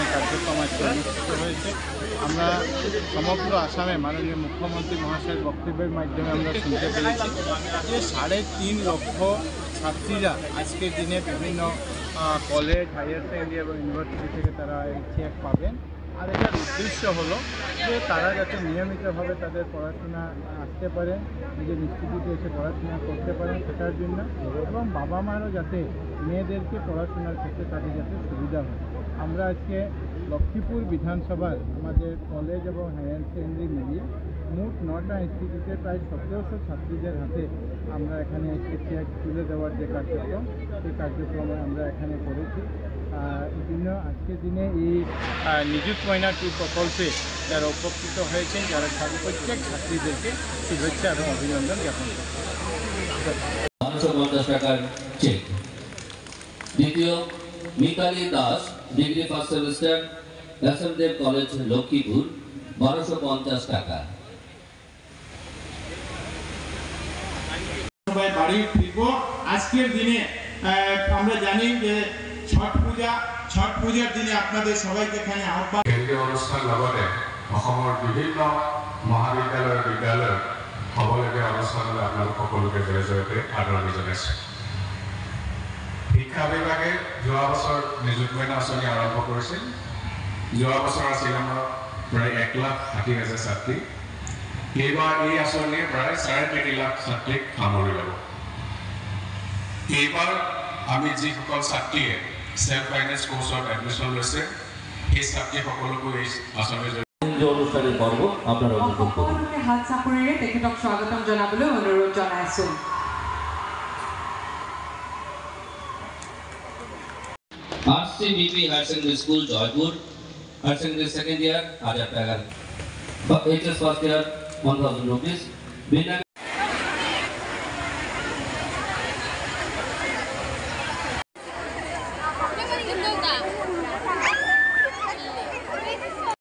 এখানে কার্যক্রম আজকে অনুষ্ঠিত হয়েছে। আমরা সমগ্র আসামে মাননীয় মুখ্যমন্ত্রী মহাশয়ের বক্তব্যের মাধ্যমে আমরা শুনতে পেরেছি যে 3.5 লক্ষ ছাত্রীরা আজকের দিনে বিভিন্ন কলেজ, হায়ার সেকেন্ডারি এবং ইউনিভার্সিটি থেকে তারা এই চেক পাবেন। আর এটার উদ্দেশ্য হলো যে তারা যাতে নিয়মিতভাবে তাদের পড়াশোনা আসতে পারেন, নিজের ইনস্টিটিউটে এসে পড়াশোনা করতে পারেন সেটার জন্য, এবং বাবা মারও যাতে মেয়েদেরকে পড়াশোনার ক্ষেত্রে তাদের যাতে সুবিধা হয়। আমরা আজকে লক্ষ্মীপুর বিধানসভার আমাদের কলেজ এবং হায়ার সেকেন্ডারি মিলিয়ে মোট 9টা ইনস্টিটিউটের প্রায় 1700 ছাত্রীদের হাতে আমরা এখানে চেক তুলে দেওয়ার যে কার্যক্রম, সেই কার্যক্রমে আমরা এখানে করেছি। এই জন্য আজকের দিনে এই নিযুত ময়না 2 প্রকল্পে যারা উপকৃত হয়েছেন, যারা প্রত্যেক ছাত্রীদেরকে শুভেচ্ছা এবং অভিনন্দন জ্ঞাপন করছি। 550 টাকার চেক। দ্বিতীয়, Mitali Das, degree first semester, SM Deb college, Lakshmipur, 1250 টাকা। সবাই বাড়ি ফিরবো। আজকের দিনে আমরা জানি যে ছট পূজার দিনে আপনাদের সবাইকে এখানে আহ্বান। কেন্দ্রীয় অনুষ্ঠান লগতে অসমৰ বিভিন্ন মহাবিদ্যালয়, বিদ্যালয় হবলগীয়া অনুষ্ঠানলৈ আপোনালোক সকলোকে জয় জয়তে আদৰণি জনাইছোঁ। শিক্ষা বিভাগে যোৱা বছৰ নিযুত মইনা আঁচনি আৰম্ভ কৰিছিল। যোৱা বছৰ আছিল আমাৰ প্ৰায় 1,60,000 ছাত্ৰী। এইবাৰ এই আঁচনিয়ে প্ৰায় 3.5 লাখ ছাত্ৰীক সামৰি ল'ব। এইবাৰ আমি যিসকল ছাত্ৰীয়ে সেলফ ফাইনেন্স কোর্সত এডমিশন লৈছে এই ছাত্ৰীসকলকো এই আঁচনিৰ অনুষ্ঠানের পর্ব আপনারা উপভোগ করুন। হাত চাপৰিৰে তেখেতক স্বাগতম জনাবলৈ অনুৰোধ জনাইছো। RCBP higher secondary school, Joypur, higher secondary second year 1000 টাকা, HS ফার্স্ট ইয়ার 1000 রুপিস।